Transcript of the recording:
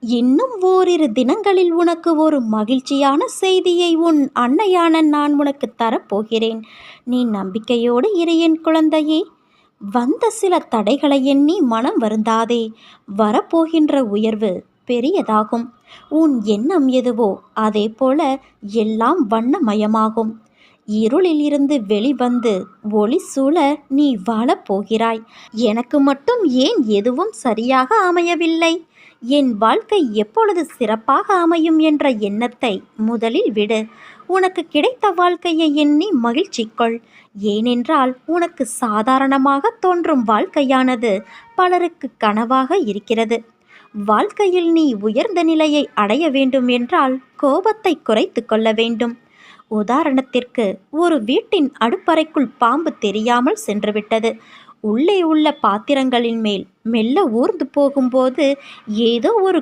இன்னும் ஓரிரு தினங்களில் உனக்கு ஒரு மகிழ்ச்சியான செய்தியை உன் அன்னையான நான் உனக்கு தரப்போகிறேன். நீ நம்பிக்கையோடு இரு என் குழந்தையே. வந்த சில தடைகளை எண்ணி மனம் வருந்தாதே. வரப்போகின்ற உயர்வு பெரியதாகும். உன் எண்ணம் எதுவோ அதே போல எல்லாம் வண்ணமயமாகும். இருளில் இருந்து வெளிவந்து ஒளி சூழ நீ வாழப்போகிறாய். எனக்கு மட்டும் ஏன் எதுவும் சரியாக அமையவில்லை, என் வாழ்க்கை எப்பொழுது சிறப்பாக அமையும் என்ற எண்ணத்தை முதலில் விடு. உனக்கு கிடைத்த வாழ்க்கையை எண்ணி மகிழ்ச்சி கொள். ஏனென்றால் உனக்கு சாதாரணமாக தோன்றும் வாழ்க்கையானது பலருக்கு கனவாக இருக்கிறது. வாழ்க்கையில் நீ உயர்ந்த நிலையை அடைய வேண்டும் என்றால் கோபத்தை குறைத்து கொள்ள வேண்டும். உதாரணத்திற்கு, ஒரு வீட்டின் அடுப்பறைக்குள் பாம்பு தெரியாமல் சென்றுவிட்டது. உள்ளே உள்ள பாத்திரங்களின் மேல் மெல்ல ஊர்ந்து போகும்போது ஏதோ ஒரு